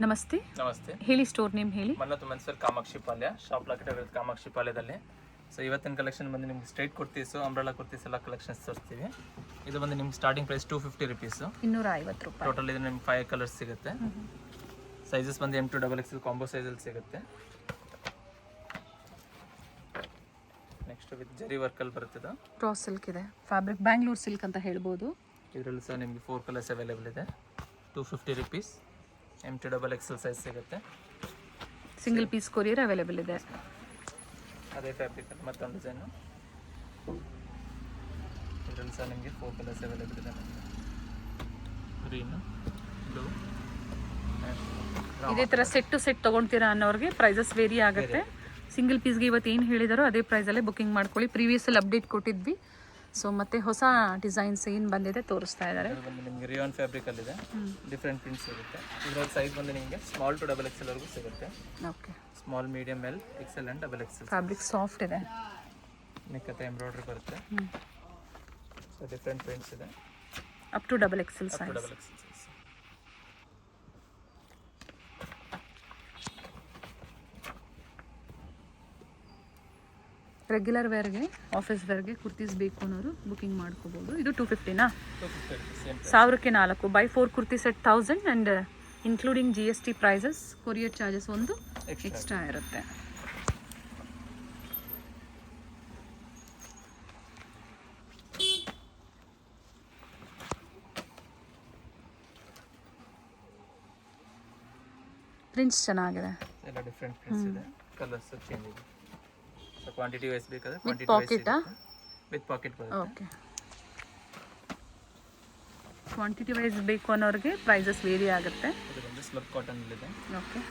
ನಮಸ್ತೆ. ನಮಸ್ತೆ. ಹೇಳಿ, ಸ್ಟೋರ್ ನೇಮ್ ಹೇಳಿ. ಮನ್ನತ್ತು ಮನ್ಸೂರ್ ಕಾಮಾಕ್ಷಿ ಪಾಳ್ಯ, ಶಾಪ್ ಲೊಕೇಟೆಡ್ ಕಾಮಾಕ್ಷಿ ಪಾಳ್ಯದಲ್ಲಿ. ಸೊ ಇವತ್ತಿನ ಕಲೆಕ್ಷನ್ ಬಂದು ನಿಮ್ಗೆ ಸ್ಟ್ರೈಟ್ ಕುರ್ತೀಸು, ಅಂಬ್ರೆಲಾ ಕುರ್ತೀಸ್ ಎಲ್ಲ ಕಲೆಕ್ಷನ್ಸ್ ತೋರಿಸ್ತೀವಿ. ಇದು ಬಂದು ನಿಮ್ಗೆ ಸ್ಟಾರ್ಟಿಂಗ್ ಪ್ರೈಸ್ 250 ರುಪೀಸು, 250 ರೂಪಾಯಿ. ಟೋಟಲ್ ಇದು ನಿಮ್ಗೆ 5 ಕಲರ್ಸ್ ಸಿಗುತ್ತೆ. ಸೈಜಸ್ ಬಂದು M2 XXL ಕಾಂಬೋ ಸೈಜಲ್ಲಿ ಸಿಗುತ್ತೆ. ನೆಕ್ಸ್ಟ್ ವಿತ್ ಜರಿ ವರ್ಕಲ್ಲಿ ಬರುತ್ತದೆ. ಕ್ರಾಸ್ ಸಿಲ್ಕ್ ಇದೆ, ಫ್ಯಾಬ್ರಿಕ್ ಬ್ಯಾಂಗ್ಳೂರ್ ಸಿಲ್ಕ್ ಅಂತ ಹೇಳ್ಬೋದು. ಇದರಲ್ಲಿ ಸಹ ನಿಮಗೆ 4 ಕಲರ್ಸ್ ಅವೈಲೇಬಲ್ ಇದೆ. 250 ರುಪೀಸ್, M2 XXL ಸೈಜ್ ಸಿಗುತ್ತೆ. ಸಿಂಗಲ್ ಪೀಸ್ ಕೊರಿಯರ್ ಅವೈಲೇಬಲ್ ಇದೆ. ಅದೇ ಫ್ಯಾಬ್ರಿಕ್ ಮತ್ತೊಂದು ಡಿಸೈನು. ಇದರಲ್ಲಿ ಸಹ ನಿಮಗೆ 4 ಕಲರ್ಸ್ ಅವೈಲೇಬಲ್ ಇದೆ. Green, blue. ಇದೇ ಥರ ಸೆಟ್ ಟು ಸೆಟ್ ತೊಗೊಳ್ತೀರಾ ಅನ್ನೋರಿಗೆ ಪ್ರೈಸಸ್ ವೇರಿ ಆಗುತ್ತೆ. ಸಿಂಗಲ್ ಪೀಸ್ಗೆ ಇವತ್ತು ಏನು ಹೇಳಿದಾರೋ ಅದೇ ಪ್ರೈಸಲ್ಲೇ ಬುಕ್ಕಿಂಗ್ ಮಾಡ್ಕೊಳ್ಳಿ. ಪ್ರೀವಿಯಸ್ಸಲ್ಲಿ ಅಪ್ಡೇಟ್ ಕೊಟ್ಟಿದ್ವಿ. ಸೊ ಮತ್ತೆ ಹೊಸ ಡಿಸೈನ್ಸ್ ಏನು ಬಂದಿದೆ ತೋರಿಸ್ತಾ ಇದ್ದಾರೆ. ಬಂದು ನಿಮಗೆ ರಿಯಾನ್ ಫ್ಯಾಬ್ರಿಕಲ್ಲಿದೆ, ಡಿಫ್ರೆಂಟ್ ಪ್ರಿಂಟ್ಸ್ ಸಿಗುತ್ತೆ. ಇದರಲ್ಲಿ ಸೈಜ್ ಬಂದು ನಿಮಗೆ ಸ್ಮಾಲ್ ಟು XXL ವರೆಗೂ ಸಿಗುತ್ತೆ. Okay, small, medium, L, XL and XXL. Fabric soft ಇದೆ, ನೆಕ್ಕತ್ತೆ ಎಂಬ್ರಾಯ್ಡ್ರಿ ಬರುತ್ತೆ. ಸೊ ಡಿಫ್ರೆಂಟ್ ಪ್ರಿಂಟ್ಸ್ ಇದೆ. Up to XXL size. XXL size. Regular ವೇರ್ಗೆ, ಆಫೀಸ್ ವೇರ್ಗೆ ಕುರ್ತೀಸ್ ಬೇಕು ಅನ್ನೋರು ಬುಕ್ಕಿಂಗ್ ಮಾಡ್ಕೋಬೋದು. ಇದು 250ನಾ? 1000ಕ್ಕೆ 4. Buy 4 kurti set 1000 and including GST prices, courier charges ಒಂದು ಎಕ್ಸ್ಟ್ರಾ ಇರುತ್ತೆ. ಪ್ರಿಂಟ್ಸ್ ಚೆನ್ನಾಗಿದೆ, ಎಲ್ಲ ಡಿಫ್ರೆಂಟ್ ಪ್ರಿಂಟ್ಸ್ ಇದೆ. ಕಲರ್ಸ್ ಚೇಂಜ್ ಇದೆ. ಸೊ ಕ್ವಾಂಟಿಟಿ ವೈಸ್ ಬೇಕಾದ್ರೆ ವಿತ್ ಕ್ವಾಂಟಿಟಿ ಪಾಕೆಟಾ? ವಿತ್ ಪಾಕೆಟ್ ಬರುತ್ತೆ. ಓಕೆ, ಕ್ವಾಂಟಿಟಿ ವೈಸ್ ಬೇಕು ಅನ್ನೋರಿಗೆ ಪ್ರೈಸಸ್ ವೇರಿ ಆಗುತ್ತೆ. ಇದು ಬಂದು ಸ್ಲಬ್ ಕಾಟನ್ ಇದೆ. Okay,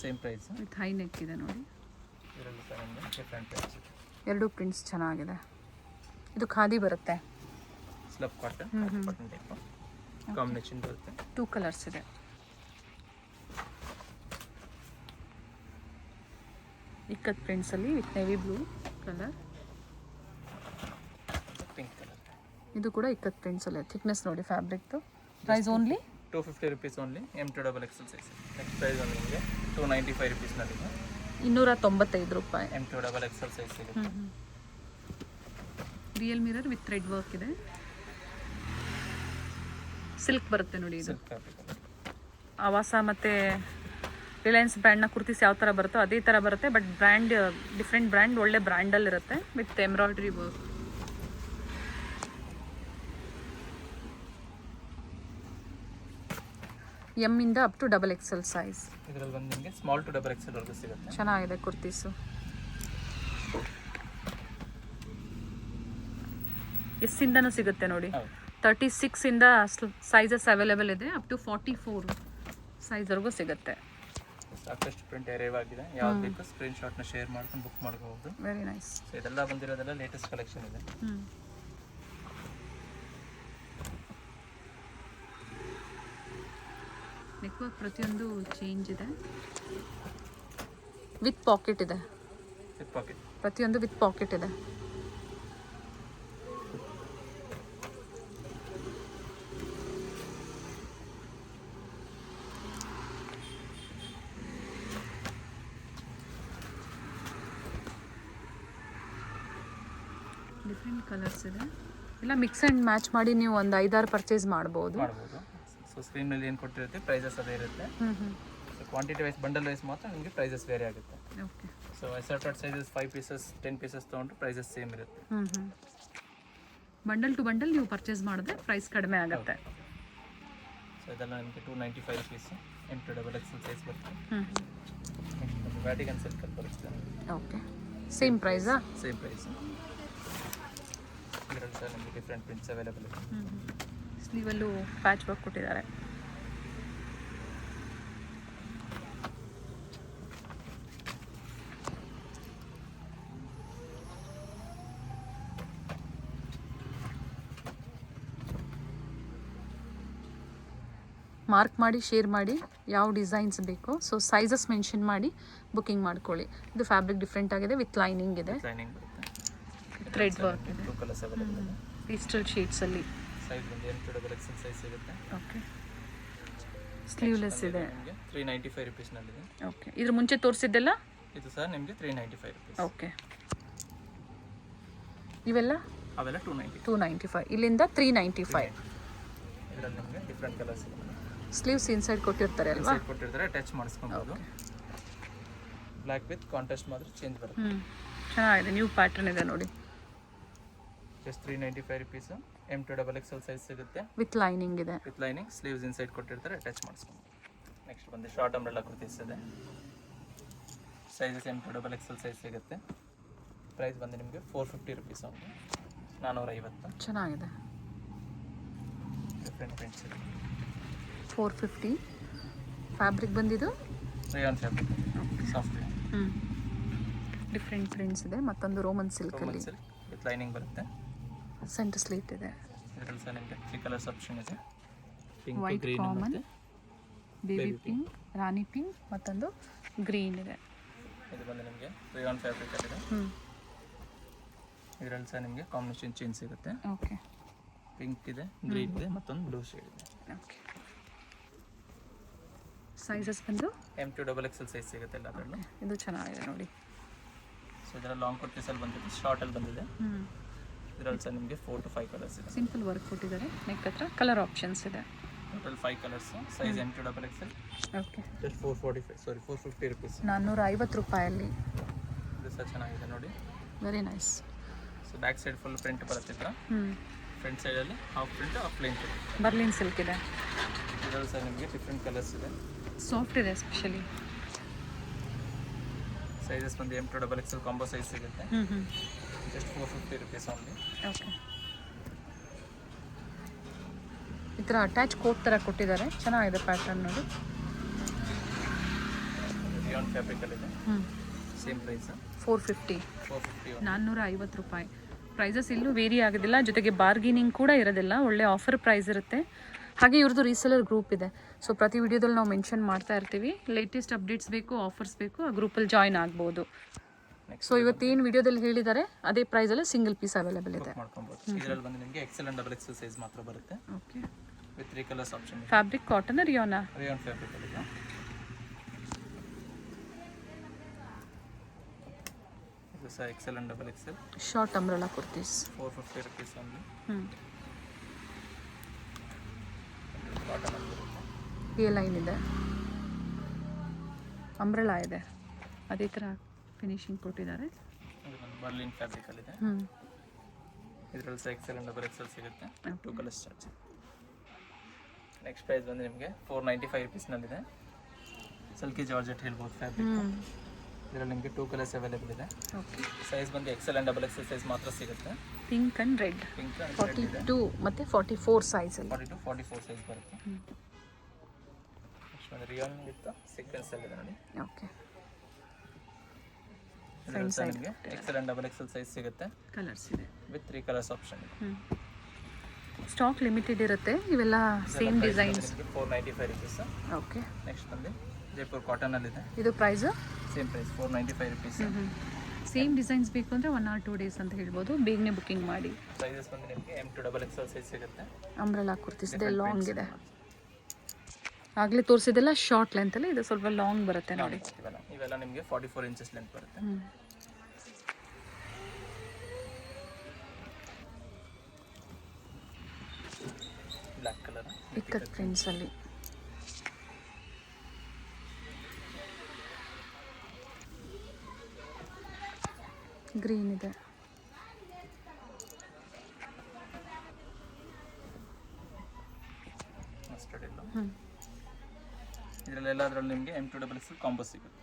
same price. With high neck ಇದೆ ನೋಡಿ. ಇದರಲ್ಲಿ ಸಹ ನಿಮಗೆ ಡಿಫ್ರೆಂಟ್ ಪ್ರೈಸ್ ಇದೆ. ಎರಡು ಪ್ರಿಂಟ್ಸ್ ಚೆನ್ನಾಗಿದೆ. ಇದು ಖಾದಿ ಬರುತ್ತೆ. Slub cotton, cotton type combination ಬರುತ್ತೆ. 2 ಕಲರ್ಸ್ ಇದೆ. ಇಕ್ಕತ್ ಪ್ರಿಂಟ್ಸಲ್ಲಿ with navy blue colour. Pink colour. ಇದು ಕೂಡ ಇಕ್ಕತ್ ಪ್ರಿಂಟ್ಸಲ್ಲಿ. ಥಿಕ್ನೆಸ್ ನೋಡಿ ಫ್ಯಾಬ್ರಿಕ್ದು. Price only 250 rupees only, M2 XXL size. Next price ಅಂದ್ರೆ ನಿಮಗೆ 295 ರುಪೀಸ್ನಲ್ಲಿದೆ. 295 ರೂಪಾಯಿ. M2 XXL ಸೈಜ್ ಸಿಗುತ್ತೆ. Real mirror with thread work ಇದೆ. ಸಿಲ್ಕ್ ಬರುತ್ತೆ ನೋಡಿ. ಇದು ಸಿಲ್ಕ್ ಫ್ಯಾಬ್ರಿಕ್. ಆವಾಸ ಮತ್ತು ರಿಲಯನ್ಸ್ ಬ್ರ್ಯಾಂಡ್ನ ಕುರ್ತೀಸ್ ಯಾವ ಥರ ಬರುತ್ತೋ ಅದೇ ಥರ ಬರುತ್ತೆ. ಬಟ್ ಬ್ರ್ಯಾಂಡ್ ಡಿಫ್ರೆಂಟ್ ಬ್ರ್ಯಾಂಡ್, ಒಳ್ಳೆ ಬ್ರ್ಯಾಂಡಲ್ಲಿರುತ್ತೆ ವಿತ್ ಎಂಬ್ರಾಯ್ಡ್ರಿ ವರ್ಕ್. M ಇಂದ ಅಪ್ ಟು XXL ಸೈಜ್. ಇದರಲ್ಲಿ ಬಂದು ನಿಮಗೆ ಸ್ಮಾಲ್ ಟು XXL ವರೆಗೂ ಸಿಗುತ್ತೆ. ಚೆನ್ನಾಗಿದೆ ಕುರ್ತೀಸು. ಎಸ್ಸಿಂದನೂ ಸಿಗುತ್ತೆ ನೋಡಿ. 36 ಇಂದ ಸೈಜಸ್ ಅವೈಲೇಬಲ್ ಇದೆ. ಅಪ್ ಟು 44 ಸೈಜ್ವರೆಗೂ ಸಿಗುತ್ತೆ. ಸಾಕಷ್ಟು ಪ್ರಿಂಟ್ ಅರೈವ್ ಆಗಿದೆ. ಯಾವ್ದು ಬೇಕು ಸ್ಕ್ರೀನ್ ಶಾಟ್ನ ಶೇರ್ ಮಾಡ್ಕೊಂಡು ಬುಕ್ ಮಾಡ್ಕೋಬಹುದು. Very nice. ಸೊ ಇದೆಲ್ಲ ಬಂದಿರೋದೆಲ್ಲ ಲೇಟೆಸ್ಟ್ ಕಲೆಕ್ಷನ್ ಇದೆ. ನೆಕ್ವರ್ಕ್ ಪ್ರತಿಯೊಂದು ಚೇಂಜ್ ಇದೆ. ವಿತ್ ಪಾಕೆಟ್ ಇದೆ. With packet. ಪ್ರತಿಯೊಂದು ವಿತ್ ಪಾಕೆಟ್ ಇದೆ. ಡಿಫ್ರೆಂಟ್ ಕಲರ್ಸ್ ಇದೆ. ಎಲ್ಲ ಮಿಕ್ಸ್ ಆ್ಯಂಡ್ ಮ್ಯಾಚ್ ಮಾಡಿ ನೀವು ಒಂದು 5-6 ಪರ್ಚೇಸ್ ಮಾಡ್ಬೋದು. ಸೊ ಸ್ಕ್ರೀನ್ ಮೇಲೆ ಏನು ಕೊಟ್ಟಿರುತ್ತೆ ಪ್ರೈಸಸ್ ಅದೇ ಇರುತ್ತೆ. So quantity wise, bundle wise ಮಾತ್ರ ನಿಮಗೆ ಪ್ರೈಸಸ್ ಬೇರೆ ಆಗುತ್ತೆ. Okay. So assorted sizes 5 pieces 10 pieces ತೊಗೊಂಡ್ರೆ ಪ್ರೈಸಸ್ ಸೇಮ್ ಇರುತ್ತೆ. ಬಂಡಲ್ ಟು ಬಂಡಲ್ ನೀವು ಪರ್ಚೇಸ್ ಮಾಡಿದ್ರೆ ಪ್ರೈಸ್ ಕಡಿಮೆ ಆಗುತ್ತೆ. ಸೊ ಇದೆಲ್ಲ ನಿಮಗೆ 295 ರುಪೀಸ್, M2 XXL ಸೈಜ್ ಬರುತ್ತೆ. ನೆಕ್ಸ್ಟ್ ವ್ಯಾಟಿಕನ್ ಸಿಲ್ಕಲ್ಲಿ ಬರುತ್ತೆ. ಓಕೆ, ಸೇಮ್ ಪ್ರೈಸಾ? Same price. ಇದರಲ್ಲಿ ಸಹ ನಿಮಗೆ ಡಿಫ್ರೆಂಟ್ ಪ್ರಿಂಟ್ಸ್ ಅವೈಲೇಬಲ್ ಇದೆ. ಸ್ಲೀವಲ್ಲೂ ಪ್ಯಾಚ್ ವರ್ಕ್ ಕೊಟ್ಟಿದ್ದಾರೆ. ಮಾರ್ಕ್ ಮಾಡಿ ಶೇರ್ ಮಾಡಿ ಯಾವ ಡಿಸೈನ್ಸ್ ಬೇಕೋ. ಸೊ ಸೈಜಸ್ ಮೆನ್ಷನ್ ಮಾಡಿ ಬುಕ್ಕಿಂಗ್ ಮಾಡ್ಕೊಳ್ಳಿ. ಇದು ಫ್ಯಾಬ್ರಿಕ್ ಡಿಫ್ರೆಂಟ್ ಆಗಿದೆ, ವಿತ್ ಲೈನಿಂಗ್ ಇದೆ. ಥ್ರೆಡ್ ವರ್ಕ್ ಇದೆ. ಪೇಸ್ಟಲ್ ಶೇಡ್ಸಲ್ಲಿ. ಸೈಜ್ ಬಂದು M2 XXL ಸೈಜ್ ಸಿಗುತ್ತೆ. ಓಕೆ, ಸ್ಲೀವ್ಲೆಸ್ ಇದೆ. ನಿಮಗೆ 395 ರುಪೀಸ್ನಲ್ಲಿದೆ. ಓಕೆ, ಇದ್ರ ಮುಂಚೆ ತೋರಿಸಿದ್ದೆಲ್ಲ ಇದು ಸರ್ ನಿಮಗೆ 395 ರುಪೀಸ್. ಓಕೆ, ಇವೆಲ್ಲ ಅವೆಲ್ಲ 290. 295, ಇಲ್ಲಿಂದ 395. ಇದರಲ್ಲಿ ನಿಮಗೆ ಡಿಫ್ರೆಂಟ್ ಕಲರ್ಸ್ ಇದೆ. ಸ್ಲೀವ್ಸ್ ಇನ್ಸೈಡ್ ಕೊಟ್ಟಿರ್ತಾರೆ ಅಲ್ವಾ? ಕೊಟ್ಟಿರ್ತಾರೆ, ಅಟ್ಯಾಚ್ ಮಾಡಿಸ್ಕೊಬೋದು. ಬ್ಲ್ಯಾಕ್ ವಿತ್ ಕಾಂಟ್ರಾಸ್ಟ್ ಮಾತ್ರ ಚೇಂಜ್ ಬರುತ್ತೆ. ಚೆನ್ನಾಗಿದೆ, ನ್ಯೂ ಪ್ಯಾಟರ್ನ್ ಇದೆ ನೋಡಿ. Just 395 rupees. M2XXL ಸೈಜ್ ಸಿಗುತ್ತೆ ವಿತ್ ಲೈನಿಂಗ್ ಇದೆ. ವಿತ್ ಲೈನಿಂಗ್, ಸ್ಲೀವ್ಸ್ ಇನ್ಸೈಡ್ ಕೊಟ್ಟಿರ್ತಾರೆ, ಅಟ್ಯಾಚ್ ಮಾಡಿಸ್ಕೊಂಡು. ನೆಕ್ಸ್ಟ್ ಬಂದು ಶಾರ್ಟ್ ಅಂಬ್ರೆಲಾ ಕುರ್ತೀಸ್ ಇದೆ. ಸೈಜಸ್ M2XXL ಸೈಜ್ ಸಿಗುತ್ತೆ. ಪ್ರೈಸ್ ಬಂದು ನಿಮಗೆ 450 ರುಪೀಸ್ ಆಗುತ್ತೆ. 450. ಚೆನ್ನಾಗಿದೆ. ಡಿಫ್ರೆಂಟ್ ಪ್ರಿಂಟ್ಸ್ ಇದೆ. 450. ಫ್ಯಾಬ್ರಿಕ್ ಬಂದಿದ್ದು rayon fabric, soft. Different prints ಇದೆ. ಮತ್ತೊಂದು ರೋಮನ್ ಸಿಲ್ಕಲ್ಲಿ ವಿತ್ ಲೈನಿಂಗ್ ಬರುತ್ತೆ. ಸೆಂಟರ್ ಸ್ಲೀಟ್ ಇದೆ. ಇದರಲ್ಲಿ ಸಹ ನಿಮಗೆ 3 ಕಲರ್ಸ್ ಆಪ್ಷನ್ ಇದೆ. ಪಿಂಕ್, ವೈಟ್ ಗ್ರೀನ್ ಕಾಮನ್, ಮತ್ತು ಬೇಬಿ ಪಿಂಕ್, ರಾಣಿ ಪಿಂಕ್, ಮತ್ತೊಂದು ಗ್ರೀನ್ ಇದೆ. ಇದು ಬಂದು ನಿಮಗೆ ರೇಯಾನ್ ಫ್ಯಾಬ್ರಿಕ್ ಇದೆ. ಇದರಲ್ಲಿ ಸಹ ನಿಮಗೆ ಕಾಂಬಿನೇಷನ್ ಚೇಂಜ್ ಸಿಗುತ್ತೆ. ಓಕೆ, ಪಿಂಕ್ ಇದೆ, ಗ್ರೀನ್ ಇದೆ, ಮತ್ತೊಂದು ಬ್ಲೂ ಶೇಡ್ ಇದೆ. ಓಕೆ, ಸೈಜಸ್ ಬಂದು M2XXL ಸೈಜ್ ಸಿಗುತ್ತೆ ಎಲ್ಲ ಅದರಲ್ಲೂ. ಇದು ಚೆನ್ನಾಗಿದೆ ನೋಡಿ. ಸೊ ಇದರಲ್ಲಿ ಲಾಂಗ್ ಕುರ್ತೀಸಲ್ಲಿ ಬಂದಿದೆ, ಶಾರ್ಟಲ್ಲಿ ಬಂದಿದೆ. ಇದರಲ್ಲಿ ಸಹ ನಿಮಗೆ 4 to 5 ಕಲರ್ಸ್ ಇದೆ. ಸಿಂಪಲ್ ವರ್ಕ್ ಕೊಟ್ಟಿದ್ದಾರೆ. ನೆಕ್ ಹತ್ರ ಕಲರ್ ಆಪ್ಷನ್ಸ್ ಇದೆ. Total 5 colours. Size M2XXL. Okay, just 450 rupees. 450 ರೂಪಾಯಲ್ಲಿ. ಇದು ಸಹ ಚೆನ್ನಾಗಿದೆ ನೋಡಿ. Very nice. So back side full print ಬರುತ್ತೆ ಈ ಥರ. ಫ್ರಂಟ್ ಸೈಡಲ್ಲಿ half print, half plain print. Berlin silk ಇದೆ. ಇದರಲ್ಲಿ ಸಹ ನಿಮಗೆ ಡಿಫ್ರೆಂಟ್ ಕಲರ್ಸ್ ಇದೆ. ಸಾಫ್ಟ್ ಇದೆ ಎಸ್ಪೆಷಲಿ. ಸೈಜಸ್ ಬಂದು M2XXL ಕಾಂಬೋ ಸೈಜ್ ಸಿಗುತ್ತೆ. Just 450 rupees only. ಓಕೆ, ಈ ಥರ ಅಟ್ಯಾಚ್ ಕೋಟ್ ಥರ ಕೊಟ್ಟಿದ್ದಾರೆ. ಚೆನ್ನಾಗಿದೆ ಪ್ಯಾಟರ್ನ್ ನೋಡಿ. ರಿಯಾನ್ ಫ್ಯಾಬ್ರಿಕಲ್ಲಿದೆ. Same price 450. 450. 450 ರೂಪಾಯಿ. ಪ್ರೈಸಸ್ ಇಲ್ಲೂ ವೇರಿ ಆಗೋದಿಲ್ಲ, ಜೊತೆಗೆ ಬಾರ್ಗೇನಿಂಗ್ ಕೂಡ ಇರೋದಿಲ್ಲ. ಒಳ್ಳೆ ಆಫರ್ ಪ್ರೈಸ್ ಇರುತ್ತೆ. ಹಾಗೆ ಇವ್ರದ್ದು ರೀಸೆಲರ್ ಗ್ರೂಪ್ ಇದೆ. ಸೊ ಪ್ರತಿ ವಿಡಿಯೋದಲ್ಲಿ ನಾವು ಮೆನ್ಷನ್ ಮಾಡ್ತಾ ಇರ್ತೀವಿ. ಲೇಟೆಸ್ಟ್ ಅಪ್ಡೇಟ್ಸ್ ಬೇಕು, ಆಫರ್ಸ್ ಬೇಕು, ಆ ಗ್ರೂಪಲ್ಲಿ ಜಾಯ್ನ್ ಆಗ್ಬೋದು. ಸೊ ಇವತ್ತೇನು ವಿಡಿಯೋದಲ್ಲಿ ಹೇಳಿದ್ದಾರೆ ಅದೇ ಪ್ರೈಸಲ್ಲಿ ಸಿಂಗಲ್ ಪೀಸ್ ಅವೈಲೇಬಲ್ ಇದೆ. ಮಾಡ್ಕೊಬೋದು. ಇದರಲ್ಲಿ ಬಂದು ನಿಮಗೆ XL and XXL ಸೈಜ್ ಮಾತ್ರ ಬರುತ್ತೆ. Okay, with 3 colours option. Fabric cotton ರಿಯೋನಾ? ರಿಯಾನ್ ಫ್ಯಾಬ್ರಿಕಲ್ಲಿದೆ. ಇದು ಸಹ XL and XXL short umbrella kurtis. 450 rupees only. A line ಇದೆ, ಅಂಬ್ರೆಲಾ ಇದೆ, ಅದೇ ಥರ ಫಿನಿಶಿಂಗ್ ಕೊಟ್ಟಿದ್ದಾರೆ. ಇದು ಬಂದು ಬರ್ಲಿನ್ ಫ್ಯಾಬ್ರಿಕಲ್ಲಿದೆ. ಇದರಲ್ಲಿ ಸಹ XL and XXL ಸಿಗುತ್ತೆ. 2 ಕಲರ್ಸ್ ಚಾರ್ಜ್. ನೆಕ್ಸ್ಟ್ ಪ್ರೈಸ್ ಬಂದು ನಿಮಗೆ 495 ರುಪೀಸ್ನಲ್ಲಿದೆ. ಸಿಲ್ಕಿ ಜಾರ್ಜೆಟ್ ಹೇಳ್ಬೋದು ಫ್ಯಾಬ್ರಿಕ್. ಇದರಲ್ಲಿ ನಿಮಗೆ 2 ಕಲರ್ಸ್ ಅವೈಲೇಬಲ್ ಇದೆ. ಓಕೆ, ಸೈಜ್ ಬಂದು XL and XXL ಸೈಜ್ ಮಾತ್ರ ಸಿಗುತ್ತೆ. Pink and red. ಪಿಂಕ್ 42 ಮತ್ತು 44 ಸೈಜಲ್ಲಿ. 42, 44 ಸೈಜ್ ಬರುತ್ತೆ. ನೆಕ್ಸ್ಟ್ ಬಂದು ರಿಯಾನ್ ವಿತ್ ಸೀಕ್ವೆನ್ಸ್ ಅಲ್ಲಿ ಇದೆ ನೋಡಿ. ಓಕೆ, ಇದರಲ್ಲಿ ಸಹ ನಿಮಗೆ XL and XXL ಸೈಜ್ ಸಿಗುತ್ತೆ. ಕಲರ್ಸ್ ಇದೆ ವಿತ್ 3 ಕಲರ್ಸ್ ಆಪ್ಷನ್ ಇದೆ. ಸ್ಟಾಕ್ ಲಿಮಿಟೆಡ್ ಇರುತ್ತೆ. ಇವೆಲ್ಲ same designs. 495 rupees. Okay, next ಬಂದು ಜೈಪುರ್ ಕಾಟನಲ್ಲಿದೆ. ಇದು price same price 495 rupees. Same designs ಬೇಕು ಅಂದರೆ 1 or 2 ಡೇಸ್ ಅಂತ ಹೇಳ್ಬೋದು. ಬೇಗನೆ ಬುಕ್ಕಿಂಗ್ ಮಾಡಿ. ಸೈಜಸ್ ಬಂದು ನಿಮಗೆ M2XXL ಸೈಜ್ ಸಿಗುತ್ತೆ. ಅಂಬ್ರೆಲಾ ಕುರ್ತೀಸ್ ಇದೆ, ಲಾಂಗ್ ಇದೆ. ಆಗಲೇ ತೋರಿಸಿದೆಲ್ಲ ಶಾರ್ಟ್ ಲೆಂತಲ್ಲಿ, ಇದು ಸ್ವಲ್ಪ ಲಾಂಗ್ ಬರುತ್ತೆ ನೋಡಿ. ಇವೆಲ್ಲ ನಿಮಗೆ 44 ಇಂಚಸ್ ಲೆಂತ್ ಬರುತ್ತೆ. ಬ್ಲ್ಯಾಕ್ ಕಲರ್ ಇಕ್ಕತ್ ಪ್ರಿಂಟ್ಸಲ್ಲಿ. ಗ್ರೀನ್ ಇದೆ. ಮಸ್ಟರ್ಡ್ ಎಲ್ಲ. ಇದರಲ್ಲೆಲ್ಲ ಅದರಲ್ಲಿ ನಿಮಗೆ M2XXL ಕಾಂಬೋ ಸಿಗುತ್ತೆ.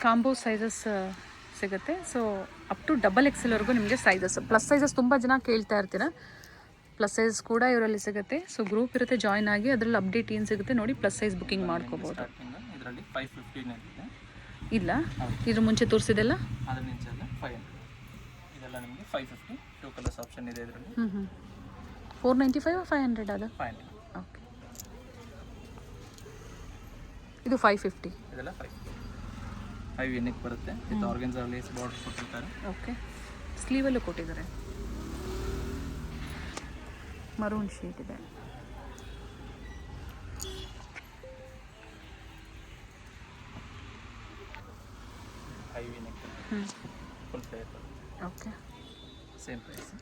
ಕಾಂಬೋ ಸೈಜಸ್ ಸಿಗುತ್ತೆ. ಸೊ ಅಪ್ ಟು XXLವರೆಗೂ ನಿಮಗೆ ಸೈಜಸ್. ಪ್ಲಸ್ ಸೈಜಸ್ ತುಂಬ ಜನ ಕೇಳ್ತಾ ಇರ್ತೀರ. ಪ್ಲಸ್ ಸೈಜ್ ಕೂಡ ಇವರಲ್ಲಿ ಸಿಗುತ್ತೆ. ಸೊ ಗ್ರೂಪ್ ಇರುತ್ತೆ, ಜಾಯ್ನ್ ಆಗಿ ಅದರಲ್ಲಿ ಅಪ್ಡೇಟ್ ಏನು ಸಿಗುತ್ತೆ ನೋಡಿ, ಪ್ಲಸ್ ಸೈಜ್ ಬುಕ್ಕಿಂಗ್ ಮಾಡ್ಕೋಬೋದು. ಇದರಲ್ಲಿ 550 ಇದೆ. ಇಲ್ಲ, ಇದ್ರ ಮುಂಚೆ ತೋರಿಸಿದೆಲ್ಲ ಅದರ ನಿಂಚೆಲ್ಲ 500. ಇದೆಲ್ಲ ನಿಮಗೆ 550. 2 ಕಲರ್ಸ್ ಆಪ್ಷನ್ ಇದೆ ಇದರಲ್ಲಿ. 495 500 ಅದು 500. ಓಕೆ, ಇದು 550. ಇದೆಲ್ಲ 5 ಯೂನಿಕ್ ಬರುತ್ತೆ. ಇದು ಆರ್ಗನ್ಸಾ ಲೇಸ್ ಬಾರ್ಡರ್ ಕೊಟ್ಟಿರ್ತಾರೆ. ಓಕೆ, ಸ್ಲೀವಲ್ಲೂ ಕೊಟ್ಟಿದ್ದಾರೆ. ಮರೂನ್ ಶೇಡ್ ಇದೆ. ಐವಿ ನೆಕ್ ಫುಲ್ ಫ್ಲೇರ್ ಬರುತ್ತೆ. Okay. Same price,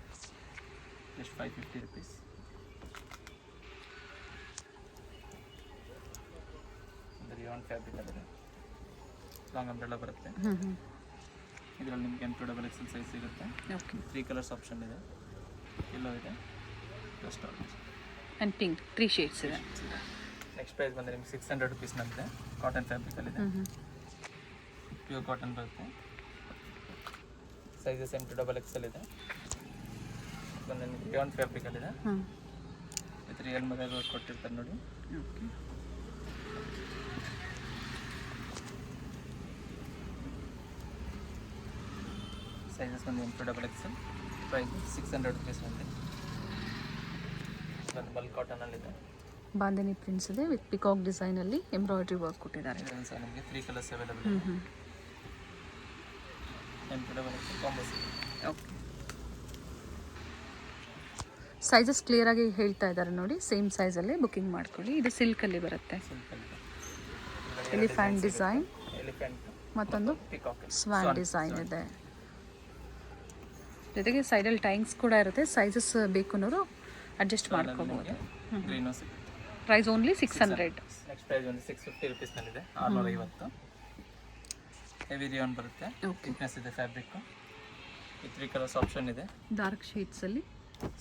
just 550 rupees. Rayon fabric ಅಲ್ಲಿದೆ, ಲಾಂಗ್ ಅಂಬ್ರೆಲ್ಲ ಬರುತ್ತೆ. ಇದರಲ್ಲಿ ನಿಮಗೆ M2XXL ಸೈಜ್ ಸಿಗುತ್ತೆ. ಓಕೆ. 3 ಕಲರ್ಸ್ ಆಪ್ಷನ್ ಇದೆ, ಎಲ್ಲೋ ಇದೆ, just orange and pink, 3 shades ಇದೆ. ನೆಕ್ಸ್ಟ್ ಪ್ರೈಸ್ ಬಂದರೆ ನಿಮ್ಗೆ 600 ರುಪೀಸ್ ನಲ್ಲಿದೆ. ಕಾಟನ್ ಫ್ಯಾಬ್ರಿಕಲ್ಲಿದೆ, ಪ್ಯೂರ್ ಕಾಟನ್ ಬರುತ್ತೆ. ಸೈಜಸ್ M2XXL ಇದೆ. ಬಂದು ನಿಮಗೆ ರಿಯಾನ್ ಫ್ಯಾಬ್ರಿಕಲ್ಲಿದೆ, ವಿತ್ ರಿಯಲ್ ಮದರ್ ವರ್ಕ್ ಕೊಟ್ಟಿರ್ತಾರೆ ನೋಡಿ. ಓಕೆ. ಸೈಜಸ್ ಬಂದು M2XXL, ಪ್ರೈಸ್ 600 ರುಪೀಸ್ ಬಂದು. ಬಂದು ಬಲ್ಕ್ ಕಾಟನಲ್ಲಿದೆ, ಬಾಂಧನಿ ಪ್ರಿಂಟ್ಸ್ ಇದೆ ವಿತ್ ಪಿಕಾಕ್ ಡಿಸೈನಲ್ಲಿ ಎಂಬ್ರಾಯ್ಡ್ರಿ ವರ್ಕ್ ಕೊಟ್ಟಿದ್ದಾರೆ. ಇದರಲ್ಲಿ ಸಹ ನಿಮಗೆ 3 ಕಲರ್ಸ್ ಅವೈಲೇಬಲ್ ಇದೆ. M2XXL ಕಾಂಬೋ ಸಿಗುತ್ತೆ. ಓಕೆ. ಸೈಜಸ್ ಕ್ಲಿಯರಾಗಿ ಹೇಳ್ತಾ ಇದ್ದಾರೆ ನೋಡಿ, ಸೇಮ್ ಸೈಜಲ್ಲಿ ಬುಕ್ಕಿಂಗ್ ಮಾಡ್ಕೊಳ್ಳಿ. ಇದು ಸಿಲ್ಕಲ್ಲಿ ಬರುತ್ತೆ, ಎಲಿಫ್ಯಾಂಟ್ ಡಿಸೈನ್, ಮತ್ತೊಂದು ಪಿಕಾಕ್ ಸ್ವಾನ್ ಡಿಸೈನ್ ಇದೆ. ಜೊತೆಗೆ ಸೈಡಲ್ಲಿ ಟೈಂಗ್ಸ್ ಕೂಡ ಇರುತ್ತೆ. ಸೈಜಸ್ ಬೇಕು ಅನ್ನೋರು ಅಡ್ಜಸ್ಟ್ ಮಾಡ್ಕೋಬಹುದು. ಗ್ರೀನು ಸಿಗುತ್ತೆ. Price only 600. ನೆಕ್ಸ್ಟ್ ಪ್ರೈಸ್ ಒಂದು 650 ರುಪೀಸ್ನಲ್ಲಿದೆ, 650. ಹೆವಿ ರಿಯಾನ್ ಬರುತ್ತೆ, ಥಿಕ್ನೆಸ್ ಇದೆ ಫ್ಯಾಬ್ರಿಕ್. ಈ 3 ಕಲರ್ಸ್ ಆಪ್ಷನ್ ಇದೆ, ಡಾರ್ಕ್ ಶೇಡ್ಸಲ್ಲಿ.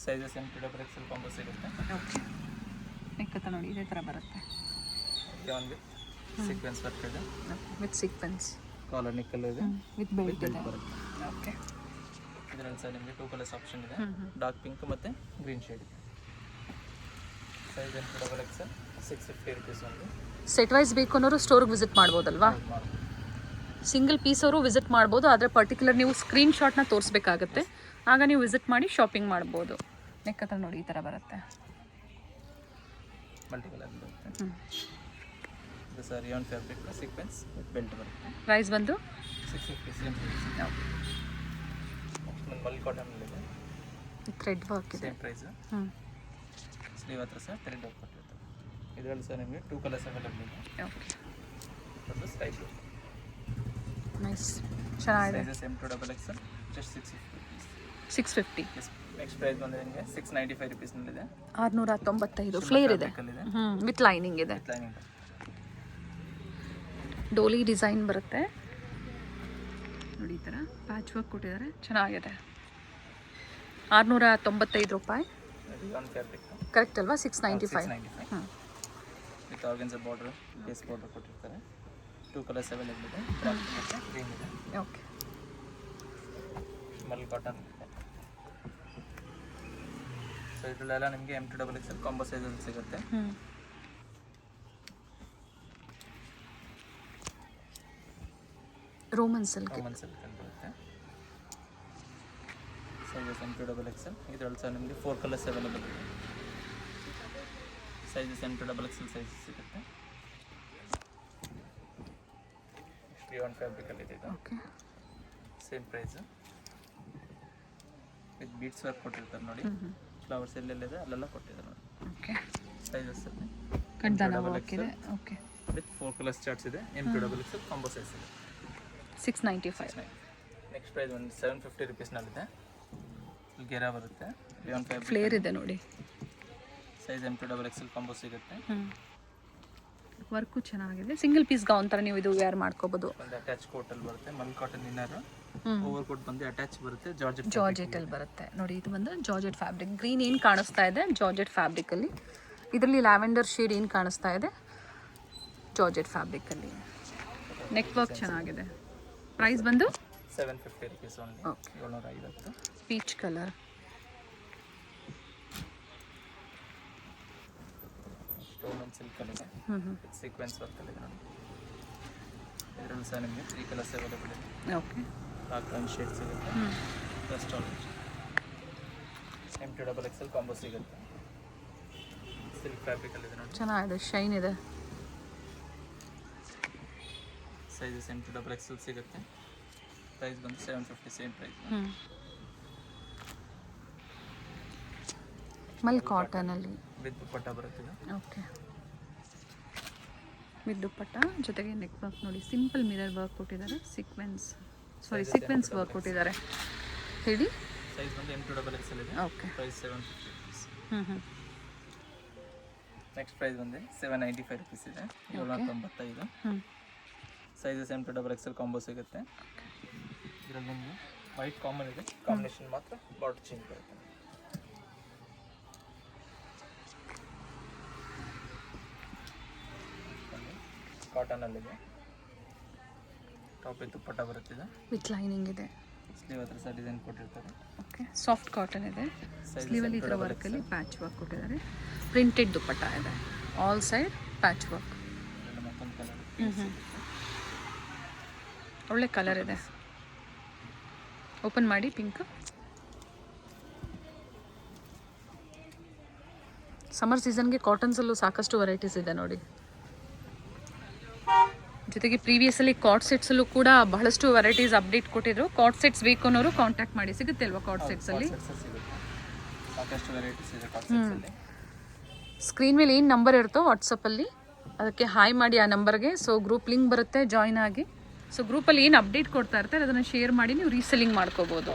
ಸೈಜಸ್ M2XXL ಕಾಂಬೋ ಸಿಗುತ್ತೆ. ಓಕೆ. ನೆಕ್ಕತ್ತ ನೋಡಿ ಇದೇ ಥರ ಬರುತ್ತೆ, ರಿಯಾನ್ ವಿತ್ ಸೀಕ್ವೆನ್ಸ್ ವರ್ಕ್ ಇದೆ, ವಿತ್ ಸೀಕ್ವೆನ್ಸ್, ಕಾಲರ್ ನಿಕ್ಕಲ್ ಇದೆ, ವಿತ್ ಬೆಲ್ಟ್ ಇದೆ. ಬರುತ್ತೆ. ಓಕೆ. ಇದರಲ್ಲಿ ಸಹ ನಿಮಗೆ 2 ಕಲರ್ಸ್ ಆಪ್ಷನ್ ಇದೆ, ಡಾರ್ಕ್ ಪಿಂಕ್ ಮತ್ತು ಗ್ರೀನ್ ಶೇಡ್ ಇದೆ. ಸೈಜ್ M2XXL 650 ರುಪೀಸ್ ಒಂದು. ಸೆಟ್ ವೈಸ್ ಬೇಕು ಅನ್ನೋರು ಸ್ಟೋರ್ಗೆ ವಿಸಿಟ್ ಮಾಡ್ಬೋದಲ್ವಾ? ಸಿಂಗಲ್ ಪೀಸ್ ಅವರು ವಿಸಿಟ್ ಮಾಡ್ಬೋದು, ಆದರೆ ಪರ್ಟಿಕ್ಯುಲರ್ ನೀವು ಸ್ಕ್ರೀನ್ ಶಾಟ್ನ ತೋರಿಸ್ಬೇಕಾಗತ್ತೆ, ಆಗ ನೀವು ವಿಸಿಟ್ ಮಾಡಿ ಶಾಪಿಂಗ್ ಮಾಡ್ಬೋದು. ನೆಕ್ ಹತ್ರ ನೋಡಿ ಈ ಥರ ಬರುತ್ತೆ, ಮಲ್ಟಿ ಕಲರ್ ಬರುತ್ತೆ. ಇದು ಸಹ rayon fabric sequins with belt ಬರುತ್ತೆ. ಪ್ರೈಸ್ ಬಂದು 650 ಸೇಮ್ ಪ್ರೈಸ್. ಮಲ್ಟಿ ಕಾಟನ್ನಲ್ಲಿದೆ, ಥ್ರೆಡ್ ವರ್ಕ್ ಇದೆ. Same price. ಸ್ಲೀವ್ ಹತ್ರ ಸಹ ಥ್ರೆಡ್ ವರ್ಕ್ ಕೊಟ್ಟಿರ್ತಾರೆ. ಇದರಲ್ಲಿ ಸಹ ನಿಮಗೆ 2 ಕಲರ್ಸ್ ಅವೈಲೇಬಲ್ ಇದೆ. ಓಕೆ. ಮತ್ತು ಸ್ಕೈ ಬ್ಲೂ. ನೈಸ್, ಚೆನ್ನಾಗಿದೆ. Sizes M2XXL just 650 rupees. 650. Next price ಬಂದರೆ ನಿಮಗೆ 695 ರುಪೀಸ್ನಲ್ಲಿದೆ. 695 ಫ್ಲೇರ್ ಇದೆ, ವಿತ್ ಲೈನಿಂಗ್ ಇದೆ. ಡೋಲಿ ಡಿಸೈನ್ ಬರುತ್ತೆ ನೋಡಿ, ಈ ಥರ ಪ್ಯಾಚ್ ವರ್ಕ್ ಕೊಟ್ಟಿದ್ದಾರೆ, ಚೆನ್ನಾಗಿದೆ. 695 ರೂಪಾಯಿ. ಕರೆಕ್ಟ್ ಅಲ್ವಾ? 695. With organza border, base border ಕೊಟ್ಟಿರ್ತಾರೆ. 2 ಕಲರ್ಸ್ ಅವೈಲೇಬಲ್ ಇದೆ, ಬ್ಲ್ಯಾಕ್ ಮತ್ತು ಗ್ರೀನ್ ಇದೆ. ಓಕೆ. ಮಲ್ ಕಾಟನ್ ಇದೆ. ಸೊ ಇದರಲ್ಲೆಲ್ಲ ನಿಮಗೆ M2XXL ಕಾಂಬೋ ಸೈಜಲ್ಲಿ ಸಿಗುತ್ತೆ. ರೋಮನ್ ಸಿಲ್ಕ್ ಕಾಮನ್ ಸಿಲ್ಕ್ ಅಂತ ಬರುತ್ತೆ. Sizes M2XXL. ಇದರಲ್ಲಿ ಸಹ ನಿಮಗೆ 4 ಕಲರ್ಸ್ ಅವೈಲೇಬಲ್ ಇದೆ. ಸೈಜಸ್ M2XXL ಸೈಜ್ ಸಿಗುತ್ತೆ. ರಿಯಾನ್ ಫ್ಯಾಬ್ರಿಕಲ್ಲಿ ಇದೆ ಇದು. Okay. Same price with beads work ಕೊಟ್ಟಿರ್ತಾರೆ ನೋಡಿ, ಫ್ಲವರ್ಸ್ ಎಲ್ಲೆಲ್ಲಿದೆ ಅಲ್ಲೆಲ್ಲ ಕೊಟ್ಟಿದ್ದಾರೆ ನೋಡಿ. ಓಕೆ. ಸೈಜಸ್ ಅಲ್ಲಿ ಕಡ್ದಾನ ವರ್ಕ್ ಇದೆ. ಓಕೆ. ವಿತ್ 4 ಕಲರ್ಸ್ ಚಾರ್ಟ್ಸ್ ಇದೆ. M2XXL ಕಾಂಬೋ ಸೈಜ್ ಇದೆ, 695. ನೆಕ್ಸ್ಟ್ ಪ್ರೈಸ್ ಒಂದು 750 ರುಪೀಸ್ನಲ್ಲಿದೆ. ಗೆರಾ ಬರುತ್ತೆ, ರಿಯಾನ್ ಫ್ಯಾಬ್ರಿಕ್, ಫ್ಲೇರ್ ಇದೆ ನೋಡಿ. ಸೈಜ್ M2XXL ಕಾಂಬೋ ಸಿಗುತ್ತೆ. ವರ್ಕು ಚೆನ್ನಾಗಿದೆ. ಸಿಂಗಲ್ ಪೀಸ್ ಗೌನ್ ಥರ ನೀವು ಇದು ವೇರ್ ಮಾಡ್ಕೋಬೋದು. ಒಂದು ಅಟ್ಯಾಚ್ ಕೋಟಲ್ಲಿ ಬರುತ್ತೆ, ಮಲ್ ಕಾಟನ್ ಇನ್ನರ್, ಓವರ್ ಕೋಟ್ ಬಂದು ಅಟ್ಯಾಚ್ ಬರುತ್ತೆ, ಜಾರ್ಜೆಟಲ್ಲಿ ಬರುತ್ತೆ ನೋಡಿ. ಇದು ಬಂದು ಜಾರ್ಜೆಟ್ ಫ್ಯಾಬ್ರಿಕ್. ಗ್ರೀನ್ ಏನು ಕಾಣಿಸ್ತಾ ಇದೆ ಜಾರ್ಜೆಟ್ ಫ್ಯಾಬ್ರಿಕಲ್ಲಿ, ಇದರಲ್ಲಿ ಲ್ಯಾವೆಂಡರ್ ಶೇಡ್ ಏನು ಕಾಣಿಸ್ತಾ ಇದೆ ಜಾರ್ಜೆಟ್ ಫ್ಯಾಬ್ರಿಕಲ್ಲಿ. ನೆಕ್ ವರ್ಕ್ ಚೆನ್ನಾಗಿದೆ. ಪ್ರೈಸ್ ಬಂದು 750 rupees only. Okay. 750. Peach colour. Stone ಸಿಲ್ಕಲ್ಲಿದೆ, ಸೀಕ್ವೆನ್ಸ್ ವರ್ಕಲ್ಲಿದೆ ನೋಡಿ. ಇದರಲ್ಲಿ ಸಹ ನಿಮಗೆ 3 ಕಲರ್ಸ್ ಅವೈಲೇಬಲ್ ಇದೆ. ಓಕೆ. ಡಾರ್ಕ್ ಬ್ರೌನ್ ಶೇಡ್ ಸಿಗುತ್ತೆ, ಡಸ್ಟ್ ಆರೆಂಜ್. M2XXL ಕಾಂಬೋ ಸಿಗುತ್ತೆ. ಸಿಲ್ಕ್ ಫ್ಯಾಬ್ರಿಕಲ್ಲಿದೆ ನೋಡಿ, ಚೆನ್ನಾಗಿದೆ, ಶೈನ್ ಇದೆ. ಸೈಜಸ್ M2XXL ಸಿಗುತ್ತೆ. ಪ್ರೈಸ್ ಬಂದು 750 ಸೇಮ್ ಪ್ರೈಸ್. ಮಲ್ ಕಾಟನಲ್ಲಿ ವಿತ್ ದುಪ್ಪಟ್ಟ ಬರುತ್ತಿದೆ. ಓಕೆ, ವಿತ್ ದುಪ್ಪಟ್ಟ ಜೊತೆಗೆ ನೆಕ್ ವರ್ಕ್ ನೋಡಿ, ಸಿಂಪಲ್ ಮಿರರ್ ವರ್ಕ್ ಕೊಟ್ಟಿದ್ದಾರೆ, ಸೀಕ್ವೆನ್ಸ್ ವರ್ಕ್ ಕೊಟ್ಟಿದ್ದಾರೆ. ಹೇಳಿ, ಸೈಜ್ ಬಂದು M2XL ಇದೆ. Okay, price 750 rupees. Next price ಬಂದು 795 rupees ಇದೆ. 795. ಸೈಜಸ್ M2XL ಕಾಂಬೋ ಸಿಗುತ್ತೆ. ಇದರಲ್ಲಿ ನಿಮಗೆ ವೈಟ್ ಕಾಮನ್ ಇದೆ, ಕಾಂಬಿನೇಷನ್ ಮಾತ್ರ ಬಾರ್ಡರ್ ಚೇಂಜ್ ಬರುತ್ತೆ. ಕಾಟನಲ್ಲಿದೆ, ಟಾಪ್ ದುಪ್ಪಟ್ಟ ಬರುತ್ತಿದೆ, ವಿತ್ ಲೈನಿಂಗ್ ಇದೆ, ಸ್ಲೀವ್ ಹತ್ರ ಸಹ ಡಿಸೈನ್ ಕೊಟ್ಟಿರ್ತಾರೆ. ಓಕೆ, ಸಾಫ್ಟ್ ಕಾಟನ್ ಇದೆ, ಸ್ಲೀವಲ್ಲಿ ಈ ಥರ ವರ್ಕಲ್ಲಿ ಪ್ಯಾಚ್ ವರ್ಕ್ ಕೊಟ್ಟಿದ್ದಾರೆ, ಪ್ರಿಂಟೆಡ್ ದುಪ್ಪಟ್ಟ ಇದೆ, ಆಲ್ ಸೈಡ್ ಪ್ಯಾಚ್ ವರ್ಕ್. ಮತ್ತೊಂದು ಕಲರ್, ಒಳ್ಳೆ ಕಲರ್ ಇದೆ, ಓಪನ್ ಮಾಡಿ. ಪಿಂಕ್ ಸಮ್ಮರ್ ಸೀಸನ್ಗೆ ಕಾಟನ್ಸಲ್ಲೂ ಸಾಕಷ್ಟು ವೆರೈಟೀಸ್ ಇದೆ ನೋಡಿ. ಜೊತೆಗೆ ಪ್ರೀವಿಯಸಲ್ಲಿ ಕಾರ್ಡ್ ಸೆಟ್ಸಲ್ಲೂ ಕೂಡ ಬಹಳಷ್ಟು ವೆರೈಟೀಸ್ ಅಪ್ಡೇಟ್ ಕೊಟ್ಟಿದ್ರು. ಕಾರ್ಡ್ ಸೆಟ್ಸ್ ಬೇಕು ಅನ್ನೋರು ಕಾಂಟ್ಯಾಕ್ಟ್ ಮಾಡಿ, ಸಿಗುತ್ತೆ ಅಲ್ವಾ ಕಾರ್ಡ್ ಸೆಟ್ಸಲ್ಲಿ? ಸಾಕಷ್ಟು ವೆರೈಟೀಸ್ ಇದೆ ಕಾರ್ಡ್ ಸೆಟ್ಸಲ್ಲಿ. ಸ್ಕ್ರೀನ್ ಮೇಲೆ ಏನು ನಂಬರ್ ಇರುತ್ತೋ ವಾಟ್ಸಪ್ಪಲ್ಲಿ ಅದಕ್ಕೆ ಹಾಯ್ ಮಾಡಿ ಆ ನಂಬರ್ಗೆ. ಸೊ ಗ್ರೂಪ್ ಲಿಂಕ್ ಬರುತ್ತೆ, ಜಾಯ್ನ್ ಆಗಿ. ಸೊ ಗ್ರೂಪಲ್ಲಿ ಏನು ಅಪ್ಡೇಟ್ ಕೊಡ್ತಾ ಇರ್ತಾರೆ ಅದನ್ನು ಶೇರ್ ಮಾಡಿ ನೀವು ರೀಸೆಲ್ಲಿಂಗ್ ಮಾಡ್ಕೋಬೋದು.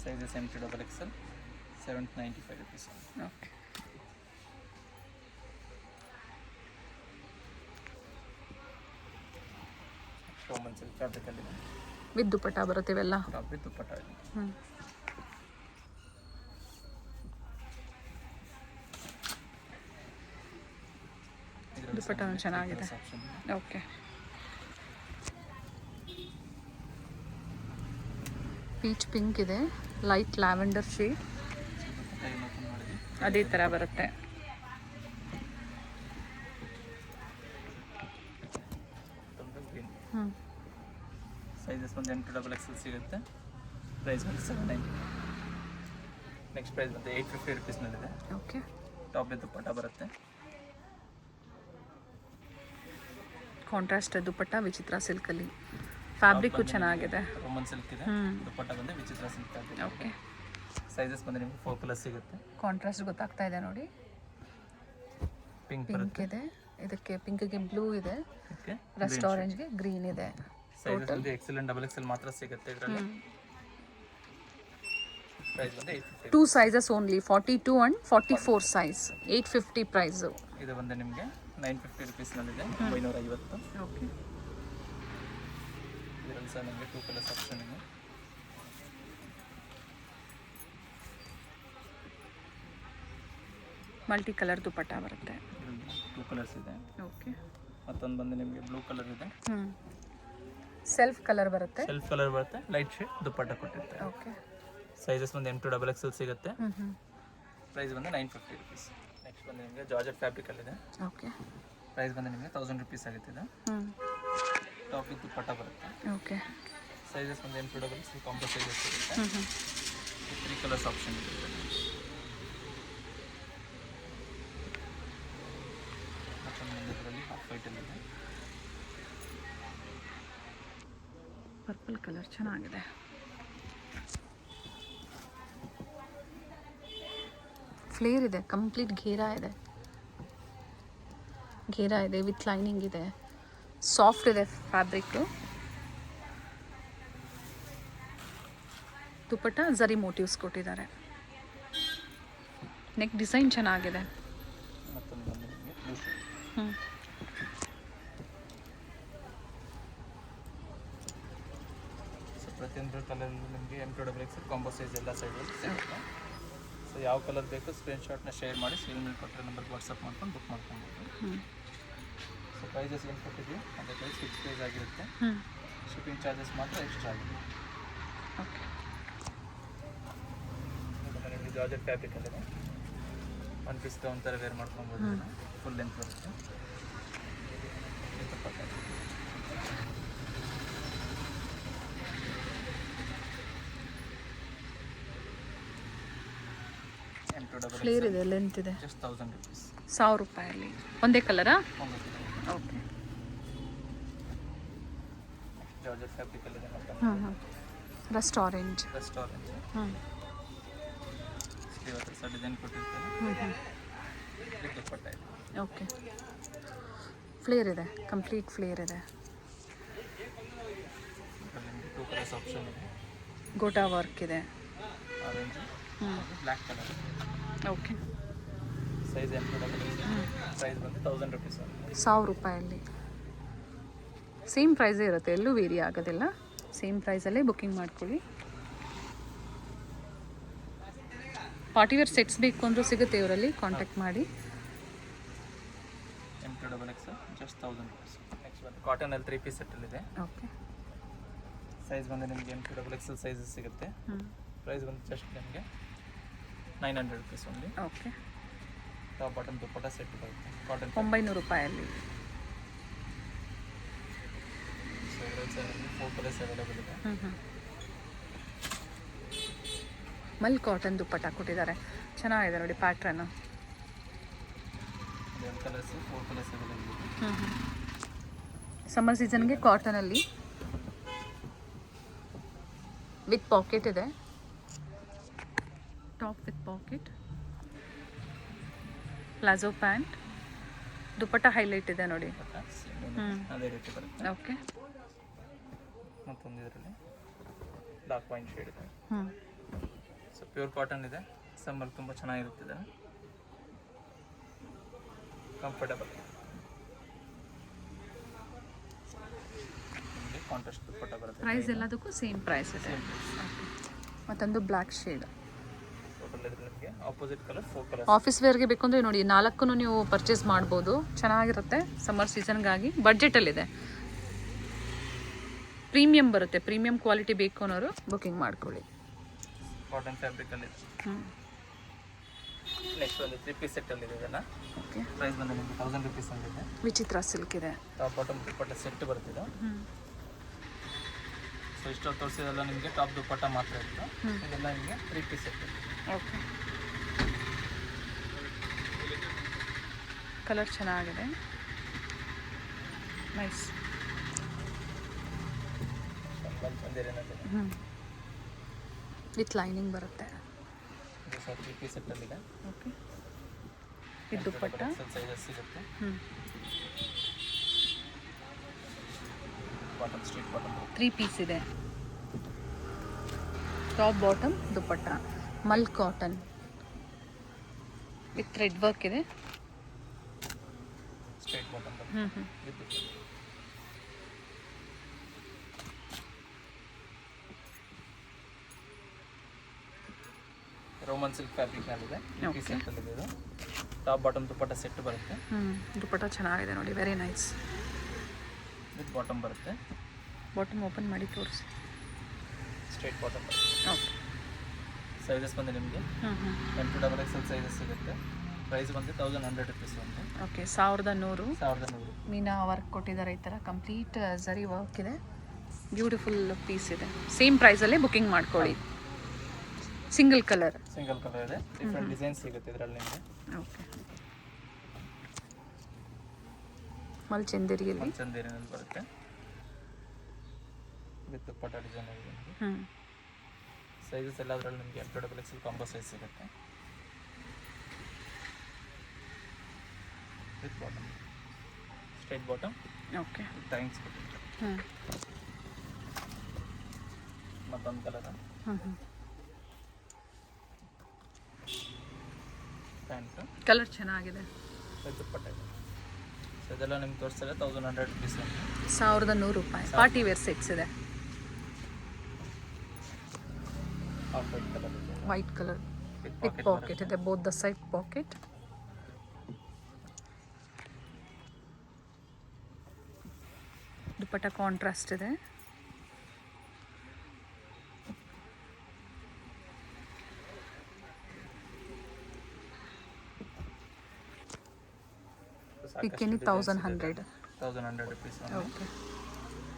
Sizes M2XL 795 rupees. ಓಕೆ, ರೋಮನ್ ಸಿಲ್ಕ್ ಫ್ಯಾಬ್ರಿಕಲ್ಲಿ ವಿತ್ ದುಪ್ಪಟ್ಟ ಬರುತ್ತೆ ಇವೆಲ್ಲ. ಟಾಪ್ ವಿತ್ ದುಪ್ಪಟ್ಟ ಇದೆ. ದುಪ್ಪಟ್ಟ ಚೆನ್ನಾಗಿದೆ. ಓಕೆ, ಪೀಚ್ ಪಿಂಕ್ ಇದೆ, ಲೈಟ್ ಲ್ಯಾವೆಂಡರ್ ಶೇಡ್, ಅದೇ ಥರ ಬರುತ್ತೆ. ಸೈಜಸ್ ಒಂದು M2XL ಸಿಗುತ್ತೆ. ಪ್ರೈಸ್ ಬಂದು 790. ನೆಕ್ಸ್ಟ್ ಪ್ರೈಸ್ ಬಂದು 850 rupeesನಲ್ಲಿದೆ. ಓಕೆ, ಟಾಪ್ ದುಪ್ಪಟ್ಟ ಬರುತ್ತೆ, ಕಾಂಟ್ರಾಸ್ಟ್ ದುಪ್ಪಟ್ಟ ವಿಚಿತ್ರ ಸಿಲ್ಕಲ್ಲಿ. ಫ್ಯಾಬ್ರಿಕ್ಕು ಚೆನ್ನಾಗಿದೆ, ರೋಮನ್ ಸಿಲ್ಕ್ ಇದೆ. ದುಪ್ಪಟ್ಟ ಬಂದು ವಿಚಿತ್ರ ಸಿಲ್ಕ್ ಫ್ಯಾಬ್ರಿಕ್. ಓಕೆ, ಸೈಜಸ್ ಬಂದು ನಿಮಗೆ 4 ಕಲರ್ಸ್ ಸಿಗುತ್ತೆ. ಕಾಂಟ್ರಾಸ್ಟ್ ಗೊತ್ತಾಗ್ತಾ ಇದೆ ನೋಡಿ. ಪಿಂಕ್ ಇದೆ, ಇದಕ್ಕೆ ಪಿಂಕ್ಗೆ ಬ್ಲೂ ಇದೆ, ರಸ್ಟ್ ಆರೆಂಜ್ಗೆ ಗ್ರೀನ್ ಇದೆ. ಸೈಜಸ್ ಬಂದು XL and XXL ಮಾತ್ರ ಸಿಗುತ್ತೆ ಇದರಲ್ಲಿ. ಪ್ರೈಸ್ ಬಂದು 850. 2 sizes only, 42 and 44 size, 850 price. ಇದು ಬಂದು ನಿಮಗೆ 950 rupeesನಲ್ಲಿದೆ, 950. ಓಕೆ, ಇದರಲ್ಲಿ ಸಹ ನಿಮಗೆ 2 ಕಲರ್ಸ್ ಆಪ್ಷನ್ ಇದೆ. ಮಲ್ಟಿ ಕಲರ್ ದುಪ್ಪಟ್ಟ ಬರುತ್ತೆ. 2 ಕಲರ್ಸ್ ಇದೆ. ಓಕೆ, ಮತ್ತೊಂದು ಬಂದು ನಿಮಗೆ ಬ್ಲೂ ಕಲರ್ ಇದೆ, ಸೆಲ್ಫ್ ಕಲರ್ ಬರುತ್ತೆ, ಸೆಲ್ಫ್ ಕಲರ್ ಬರುತ್ತೆ, ಲೈಟ್ ಶೇಡ್ ದುಪ್ಪಟ್ಟ ಕೊಟ್ಟಿರ್ತಾರೆ. ಓಕೆ, ಸೈಜಸ್ ಬಂದು M2XL ಸಿಗುತ್ತೆ. ಪ್ರೈಸ್ ಬಂದು 950 rupees. ನೆಕ್ಸ್ಟ್ ಬಂದು ನಿಮಗೆ ಜಾರ್ಜೆಟ್ ಫ್ಯಾಬ್ರಿಕಲ್ಲಿದೆ. ಓಕೆ, ಪ್ರೈಸ್ ಬಂದು ನಿಮಗೆ 1000 rupees ಆಗುತ್ತಿದೆ. ಟಾಪ್ ವಿತ್ ದುಪ್ಪಟ್ಟ ಬರುತ್ತೆ. ಓಕೆ, ಸೈಜಸ್ ಬಂದು M2XL ಕಾಂಬೋ ಸೈಜಸ್ ಸಿಗುತ್ತೆ. 3 ಕಲರ್ಸ್ ಆಪ್ಷನ್ ಇದೆ. ಮತ್ತೊಂದು ಇದರಲ್ಲಿ ಹಾಫ್ ವೈಟಲ್ಲಿದೆ, ಪರ್ಪಲ್ ಕಲರ್ ಚೆನ್ನಾಗಿದೆ. ಫ್ಲೇರ್ ಇದೆ, ಕಂಪ್ಲೀಟ್ ಘೇರಾ ಇದೆ ವಿತ್ ಲೈನಿಂಗ್ ಇದೆ, ಸಾಫ್ಟ್ ಇದೆ ಫ್ಯಾಬ್ರಿಕ್ಕು. ದುಪ್ಪಟ್ಟ ಝರಿ ಮೋಟಿವ್ಸ್ ಕೊಟ್ಟಿದ್ದಾರೆ, ನೆಕ್ ಡಿಸೈನ್ ಚೆನ್ನಾಗಿದೆ. ಮತ್ತೊಂದು ಬಂದು ನಿಮಗೆ ಬ್ಲೂ ಶೇಡ್. ಸೊ ಪ್ರತಿಯೊಂದು ಕಲರ್ ನಿಮಗೆ M2XL ಕಾಂಬೋ ಸೈಜ್ ಎಲ್ಲ ಸೈಡಲ್ಲಿ ಸಿಗುತ್ತೆ. ಸೊ ಯಾವ ಕಲರ್ ಬೇಕು ಸ್ಕ್ರೀನ್ಶಾಟ್ನ ಶೇರ್ ಮಾಡಿ, ಸ್ಕ್ರೀನ್ ಮೇಲೆ ಕೊಟ್ಟರೆ ನಂಬರ್ಗೆ ವಾಟ್ಸಪ್ ಮಾಡ್ಕೊಂಡು ಬುಕ್ ಮಾಡ್ಕೊಬೋದು. ಸೊ ಪ್ರೈಸಸ್ ಏನು ಕೊಟ್ಟಿದ್ದೀವಿ ಅದೇ ಪ್ರೈಸ್ ಫಿಕ್ಸ್ ಪ್ರೈಸ್ ಆಗಿರುತ್ತೆ. ಶಿಪ್ಪಿಂಗ್ ಚಾರ್ಜಸ್ ಮಾತ್ರ ಎಕ್ಸ್ಟ್ರಾ ಆಗಿದೆ. ಓಕೆ, ನಿಮಗೆ ಜಾರ್ಜೆಟ್ ಫ್ಯಾಬ್ರಿಕಲ್ಲಿದೆ, 1 ಪೀಸ್ ಗೌನ್ ಥರ ವೇರ್ ಮಾಡ್ಕೊಬೋದು, ಫುಲ್ ಲೆಂತ್ ಬರುತ್ತೆ. ಫ್ಲೇರ್ ಇದೆ, ಲೆಂತ್ ಇದೆ. Just 1000 rupees. 1000 ರೂಪಾಯಲ್ಲಿ ಒಂದೇ ಕಲರಾ? ಓಕೆ, ಜಾರ್ಜೆಟ್ ಫ್ಯಾಬ್ರಿಕಲ್ಲಿದೆ. Rust orange. ರಸ್ಟ್ ಆರೆಂಜ್ ಹ್ಞೂ ಸ್ಲೀವ್ ಹತ್ರ ಸಹ ಡಿಸೈನ್ ಕೊಟ್ಟಿರ್ತಾರೆ. ಹ್ಞೂ ಹ್ಞೂ ಇದು ದುಪ್ಪಟ್ಟ ಇದೆ. ಓಕೆ. ಫ್ಲೇರ್ ಇದೆ, ಕಂಪ್ಲೀಟ್ ಫ್ಲೇರ್ ಇದೆ. ಇದರಲ್ಲಿ ನಿಮಗೆ 2 ಕಲರ್ಸ್ ಆಪ್ಷನ್ ಇದೆ. ಗೋಟಾ ವರ್ಕ್ ಇದೆ. ಆರೆಂಜ್ ಹ್ಞೂ black colour. Okay. Size price ಬಂದು 1000 ರುಪೀಸ್. 1000 ರೂಪಾಯಲ್ಲಿ ಸೇಮ್ ಪ್ರೈಸೇ ಇರುತ್ತೆ, ಎಲ್ಲೂ ವೇರಿ ಆಗೋದಿಲ್ಲ. ಸೇಮ್ ಪ್ರೈಸಲ್ಲೇ ಬುಕ್ಕಿಂಗ್ ಮಾಡ್ಕೊಳ್ಳಿ. ಪಾರ್ಟಿವೇರ್ ಸೆಟ್ಸ್ ಬೇಕು ಅಂದರೂ ಸಿಗುತ್ತೆ ಇವರಲ್ಲಿ, ಕಾಂಟ್ಯಾಕ್ಟ್ ಮಾಡಿ. M2XX just 1000 rupees. ನೆಕ್ಸ್ಟ್ ಬಂದು ಕಾಟನಲ್ಲಿ 3 ಪೀಸ್ ಸೆಟ್ಟಲ್ಲಿದೆ. ಓಕೆ. ಸೈಜ್ ಬಂದು ನಿಮಗೆ M2XL ಸೈಜಸ್ ಸಿಗುತ್ತೆ. ಹ್ಞೂ ಪ್ರೈಸ್ ಬಂದು ಜಸ್ಟ್ ನಿಮಗೆ 900 rupees only. Okay. Top bottom dupatta set ಬರುತ್ತೆ ಕಾಟನ್. 900 ರೂಪಾಯಲ್ಲಿ. ಸೊ ಇದರಲ್ಲಿ 4 ಕಲರ್ಸ್ ಅವೈಲೇಬಲ್ ಇದೆ. ಹ್ಞೂ ಹ್ಞೂ ಮಲ್ ಕಾಟನ್ ದುಪ್ಪಟ್ಟ ಕೊಟ್ಟಿದ್ದಾರೆ, ಚೆನ್ನಾಗಿದೆ ನೋಡಿ ಪ್ಯಾಟ್ರನ್ನು. 2 ಕಲರ್ಸ್ 4 ಕಲರ್ಸ್ ಅವೈಲೇಬಲ್ ಇದೆ. ಹ್ಞೂ ಹ್ಞೂ ಸಮ್ಮರ್ ಸೀಸನ್ಗೆ ಕಾಟನಲ್ಲಿ ವಿತ್ ಪಾಕೆಟ್ ಇದೆ. Top with packet, palazzo pant, dupatta highlight ಇದೆ ನೋಡಿ. ಅದೇ ರೀತಿ ಬರುತ್ತೆ. ಓಕೆ. ಮತ್ತೊಂದು ಇದರಲ್ಲಿ ಡಾರ್ಕ್ ವೈನ್ ಶೇಡ್ ಇದೆ. ಹ್ಞೂ ಸೊ ಪ್ಯೂರ್ ಕಾಟನ್ ಇದೆ. ಸಮ್ಮರ್ ತುಂಬ ಚೆನ್ನಾಗಿರುತ್ತದೆ, ಕಂಫರ್ಟಬಲ್. ನಿಮಗೆ ಕಾಂಟ್ರಾಸ್ಟ್ ದುಪ್ಪಟ್ಟ ಬರುತ್ತೆ. ಪ್ರೈಸ್ ಎಲ್ಲದಕ್ಕೂ ಸೇಮ್ ಪ್ರೈಸ್ ಇದೆ. ಮತ್ತೊಂದು ಬ್ಲ್ಯಾಕ್ ಶೇಡ್. ಟೋಟಲ್ ಇದ್ರೆ ನಿಮಗೆ ಆಪೋಸಿಟ್ ಕಲರ್ 4 ಕಲರ್. ಆಫೀಸ್ ವೇರ್ಗೆ ಬೇಕು ಅಂದರೆ ನೋಡಿ 4 ನೀವು ಪರ್ಚೇಸ್ ಮಾಡ್ಬೋದು, ಚೆನ್ನಾಗಿರುತ್ತೆ. ಸಮ್ಮರ್ ಸೀಸನ್ಗಾಗಿ ಬಡ್ಜೆಟಲ್ಲಿದೆ. ಪ್ರೀಮಿಯಂ ಬರುತ್ತೆ, ಪ್ರೀಮಿಯಂ ಕ್ವಾಲಿಟಿ ಬೇಕು ಅನ್ನೋರು ಬುಕ್ಕಿಂಗ್ ಮಾಡ್ಕೊಳ್ಳಿ. ಕಾಟನ್ ಫ್ಯಾಬ್ರಿಕಲ್ಲಿ ಇದೆ. ಹ್ಞೂ ನೆಕ್ಸ್ಟ್ ಒಂದು 3 ಪೀಸ್ ಸೆಟ್ಟಲ್ಲಿದೆ. ಇದನ್ನು ಓಕೆ. ಪ್ರೈಸ್ ಬಂದು ನಿಮಗೆ 1000 ರುಪೀಸ್ ಅಂದಿದೆ. ವಿಚಿತ್ರ ಸಿಲ್ಕ್ ಇದೆ. ಟಾಪ್ ಬಾಟಮ್ ದುಪ್ಪಟ್ಟ ಸೆಟ್ ಬರ್ತಿದೆ. ಹ್ಞೂ ಸೊ ಇಷ್ಟು ತೋರಿಸಿದೆಲ್ಲ ನಿಮಗೆ ಟಾಪ್ ದುಪ್ಪಟ್ಟ ಮಾತ್ರ ಇತ್ತು. ಇದೆಲ್ಲ ನಿಮಗೆ 3 ಪೀಸ್ ಸೆಟ್. ಓಕೆ. ಕಲರ್ ಚೆನ್ನಾಗಿದೆ, ನೈಸ್. ಹ್ಞೂ ವಿತ್ ಲೈನಿಂಗ್ ಬರುತ್ತೆ. ಇದು ಸಹ 3 ಪೀಸ್ ಸೆಟ್ಟಲ್ಲಿದೆ. ಓಕೆ. ಇದು ದುಪ್ಪಟ್ಟ. ಸೈಜಸ್ ಸಿಗುತ್ತೆ. ಹ್ಞೂ ಬಾಟಮ್ ಸ್ಟ್ರೀಟ್ ಬಾಟಮ್ 3 ಪೀಸ್ ಇದೆ. Top bottom dupatta mul cotton with thread work ಇದೆ. ಸ್ಟ್ರೇಟ್ ಬಾಟಮ್ ಹ್ಞೂ ಹ್ಞೂ ವಿತ್ ರೋಮನ್ ಸಿಲ್ಕ್ ಫ್ಯಾಬ್ರಿಕ್ನಲ್ಲಿದೆ. 3 ಪೀಸ್ ಸೆಟ್ಟಲ್ಲಿದೆ. ಇದು ಟಾಪ್ ಬಾಟಮ್ ದುಪ್ಪಟ್ಟ ಸೆಟ್ ಬರುತ್ತೆ. ದುಪ್ಪಟ್ಟ ಚೆನ್ನಾಗಿದೆ ನೋಡಿ, ವೆರಿ ನೈಸ್. ವಿತ್ ಬಾಟಮ್ ಬರುತ್ತೆ. ಬಾಟಮ್ ಓಪನ್ ಮಾಡಿ ತೋರಿಸಿ. ಸ್ಟ್ರೇಟ್ ಬಾಟಮ್ ಬರುತ್ತೆ. ಓಕೆ. ಸೈಜಸ್ ಬಂದು ನಿಮಗೆ ಹ್ಞೂ ಹ್ಞೂ M2XL ಸೈಜಸ್ ಸಿಗುತ್ತೆ. ಪ್ರೈಸ್ ಬಂದು 1100 ರುಪೀಸ್ ಒಂದು. ಓಕೆ. 1100. 1100. ಮೀನಾ ವರ್ಕ್ ಕೊಟ್ಟಿದ್ದಾರೆ, ಈ ಥರ ಕಂಪ್ಲೀಟ್ ಝರಿ ವರ್ಕ್ ಇದೆ. ಬ್ಯೂಟಿಫುಲ್ ಪೀಸ್ ಇದೆ. ಸೇಮ್ ಪ್ರೈಸಲ್ಲೇ ಬುಕ್ಕಿಂಗ್ ಮಾಡ್ಕೊಳ್ಳಿ. ಸಿಂಗಲ್ ಕಲರ್ ಇದೆ. ಡಿಫ್ರೆಂಟ್ ಡಿಸೈನ್ ಸಿಗುತ್ತೆ ಇದರಲ್ಲಿ ನಿಮಗೆ. ಓಕೆ. ಮಲ್ಚಂದೇರಿಯಲ್ಲಿ ಚಂದೇರಿನಲ್ಲಿ ಬರುತ್ತೆ. ವಿತ್ ದುಪ್ಪಟ್ಟ ಡಿಸೈನ್ ಇದೆ ನಿಮಗೆ. ಹ್ಞೂ ಸೈಜಸ್ ಎಲ್ಲ ಅದರಲ್ಲಿ ನಿಮಗೆ M2XL ಕಾಂಬೋ ಸೈಜ್ ಸಿಗುತ್ತೆ. With bottom straight bottom. Okay. Times ಕೊಟ್ಟಿರ್ತಾರೆ. ಹ್ಞೂ ಮತ್ತೊಂದು ಕಲರ್ ಹ್ಞೂ ಹ್ಞೂ ಪ್ಯಾಂಟು. ಕಲರ್ ಚೆನ್ನಾಗಿದೆ. ವಿತ್ ದುಪ್ಪಟ್ಟ ಇದೆ. ಸೊ ಇದೆಲ್ಲ ನಿಮ್ಗೆ ತೋರಿಸ್ತಾರೆ 1100 ರುಪೀಸ್ ಅಂತ. 1100 ರೂಪಾಯಿ. ಪಾರ್ಟಿ ವೇರ್ ಸೆಟ್ಸ್ ಇದೆ. ಆಫ್ ವೈಟ್ ಕಲರ್ ಇದೆ. White colour with with pocket ಇದೆ, both the side pocket. Dupatta contrast ಇದೆ. Bikini 1100. 1100 rupees. Okay.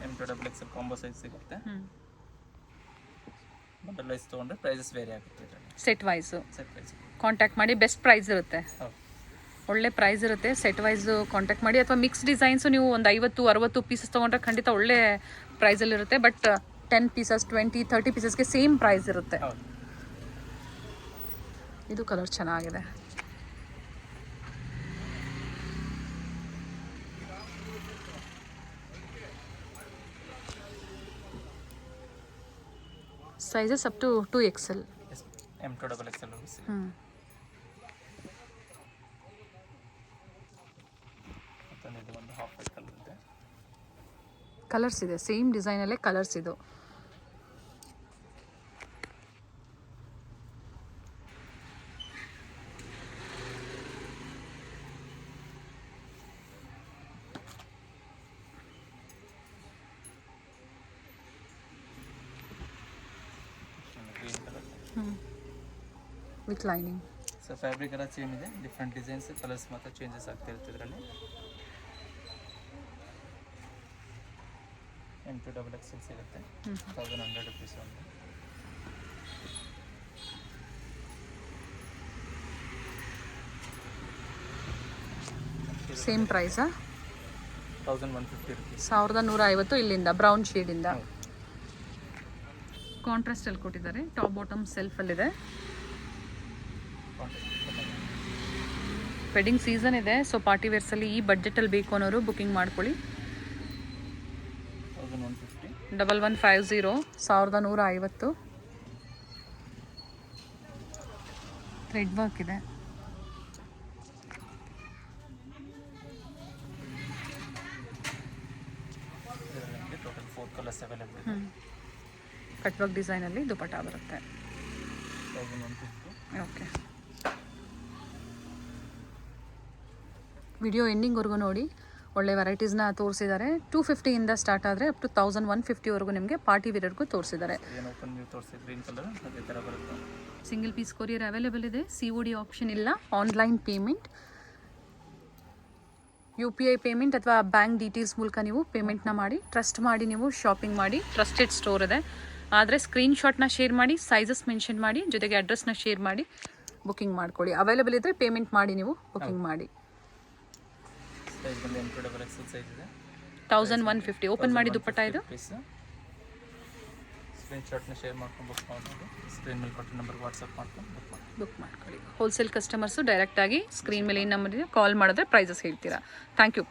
M2XL combo size ಸಿಗುತ್ತೆ. ಹ್ಞೂ ಬಂಡಲ್ ವೈಸ್ ತೊಗೊಂಡ್ರೆ ಪ್ರೈಸಸ್ ವೇರಿ ಆಗುತ್ತೆ ಇದರಲ್ಲಿ. Set wise set price. Contact ಮಾಡಿ, ಬೆಸ್ಟ್ ಪ್ರೈಸ್ ಇರುತ್ತೆ, ಹೌದು. ಒಳ್ಳೆ ಪ್ರೈಸ್ ಇರುತ್ತೆ. ಸೆಟ್ ವೈಸು ಕಾಂಟ್ಯಾಕ್ಟ್ ಮಾಡಿ. ಅಥವಾ ಮಿಕ್ಸ್ ಡಿಸೈನ್ಸು ನೀವು ಒಂದು 50-60 ಪೀಸಸ್ ತೊಗೊಂಡ್ರೆ ಖಂಡಿತ ಒಳ್ಳೆ ಪ್ರೈಸಲ್ಲಿರುತ್ತೆ. ಬಟ್ 10 ಪೀಸಸ್ 20 30 ಪೀಸಸ್ಗೆ ಸೇಮ್ ಪ್ರೈಸ್ ಇರುತ್ತೆ. ಹೌದು. ಇದು ಕಲರ್ ಚೆನ್ನಾಗಿದೆ. Sizes up to 2XL. S M2XL ಮತ್ತೊಂದು ಇದು ಒಂದು ಹಾಫ್ ವೈಟ್ ಕಲರ್ ಇದೆ. ಕಲರ್ಸ್ ಇದೆ, ಸೇಮ್ ಡಿಸೈನಲ್ಲೇ ಕಲರ್ಸ್ ಇದು. Green colour with lining. So fabric ಎಲ್ಲ ಸೇಮ್ ಇದೆ, ಡಿಫ್ರೆಂಟ್ ಡಿಸೈನ್ಸ್ ಕಲರ್ಸ್ ಮಾತ್ರ ಚೇಂಜಸ್ ಆಗ್ತಾ ಇರುತ್ತೆ ಇದರಲ್ಲಿ. M2XL ಸಿಗುತ್ತೆ 1100 ರುಪೀಸ್ ಒಂದು. ಸೇಮ್ ಪ್ರೈಸಾ? 1150 ರುಪೀಸ್. 1150 ಇಲ್ಲಿಂದ ಬ್ರೌನ್ ಶೇಡಿಂದ. ಕಾಂಟ್ರಾಸ್ಟಲ್ಲಿ ಕೊಟ್ಟಿದ್ದಾರೆ. ಟಾಪ್ ಬಾಟಮ್ ಸೆಲ್ಫಲ್ಲಿದೆ. ವೆಡ್ಡಿಂಗ್ ಸೀಸನ್ ಇದೆ, ಸೊ ಪಾರ್ಟಿ ವೇರ್ಸಲ್ಲಿ ಈ ಬಡ್ಜೆಟಲ್ಲಿ ಬೇಕು ಅನ್ನೋರು ಬುಕಿಂಗ್ ಮಾಡ್ಕೊಳ್ಳಿ. 1150 1150 ಥ್ರೆಡ್ ವರ್ಕ್ ಇದೆ. ಟೋಟಲ್ 4 ಕಲರ್ಸ್ ಅವೈಲೇಬಲ್ ಇದೆ. ಕಟ್ ವರ್ಕ್ ಡಿಸೈನಲ್ಲಿ ದುಪಟ್ಟ ಬರುತ್ತೆ. 1150. ಓಕೆ, ವಿಡಿಯೋ ಎಂಡಿಂಗ್ವರೆಗೂ ನೋಡಿ. ಒಳ್ಳೆ ವೆರೈಟೀಸ್ನ ತೋರಿಸಿದ್ದಾರೆ. 250ಇಂದ ಸ್ಟಾರ್ಟ್ ಆದರೆ ಅಪ್ ಟು 1150ವರೆಗೂ ನಿಮಗೆ ಪಾರ್ಟಿ ವೇರ್ಗೂ ತೋರಿಸಿದ್ದಾರೆ. ಏನು ಓಪನ್ ವ್ಯೂ ತೋರಿಸಿ ಗ್ರೀನ್ ಕಲರ್ ಅದೇ ಥರ ಬರುತ್ತೆ. ಸಿಂಗಲ್ ಪೀಸ್ ಕೊರಿಯರ್ ಅವೈಲೇಬಲ್ ಇದೆ. COD ಆಪ್ಷನ್ ಇಲ್ಲ. ಆನ್ಲೈನ್ ಪೇಮೆಂಟ್, UPI ಪೇಮೆಂಟ್ ಅಥವಾ ಬ್ಯಾಂಕ್ ಡೀಟೇಲ್ಸ್ ಮೂಲಕ ನೀವು ಪೇಮೆಂಟ್ನ ಮಾಡಿ ಟ್ರಸ್ಟ್ ಮಾಡಿ ನೀವು ಶಾಪಿಂಗ್ ಮಾಡಿ. ಟ್ರಸ್ಟೆಡ್ ಸ್ಟೋರ್ ಇದೆ. ಆದರೆ ಸ್ಕ್ರೀನ್ಶಾಟ್ನ ಶೇರ್ ಮಾಡಿ, ಸೈಜಸ್ ಮೆನ್ಷನ್ ಮಾಡಿ, ಜೊತೆಗೆ ಅಡ್ರೆಸ್ನ ಶೇರ್ ಮಾಡಿ ಬುಕಿಂಗ್ ಮಾಡ್ಕೊಳ್ಳಿ. ಅವೈಲೇಬಲ್ ಇದ್ದರೆ ಪೇಮೆಂಟ್ ಮಾಡಿ ನೀವು ಬುಕಿಂಗ್ ಮಾಡಿ. ಸೈಜ್ ಬಂದು M2XL ಸೈಜ್ ಇದೆ. 1150 ಓಪನ್ ಮಾಡಿ ದುಪ್ಪಟ್ಟ ಇದು. ಸ್ಕ್ರೀನ್ಶಾಟ್ನ ಶೇರ್ ಮಾಡ್ಕೊಂಡು ಬುಕ್ ಮಾಡ್ಬೋದು. ಸ್ಕ್ರೀನ್ ಮೇಲೆ ಕೊಟ್ಟ ನಂಬರ್ಗೆ ವಾಟ್ಸಪ್ ಮಾಡ್ಕೊಂಡು ಬುಕ್ ಮಾಡ್ಕೊಳ್ಳಿ. ಹೋಲ್ಸೇಲ್ ಕಸ್ಟಮರ್ಸು ಡೈರೆಕ್ಟಾಗಿ ಸ್ಕ್ರೀನ್ ಮೇಲೆ ಏನು ನಂಬರ್ ಇದೆ ಕಾಲ್ ಮಾಡಿದ್ರೆ ಪ್ರೈಸಸ್ ಹೇಳ್ತೀರಾ. Thank you.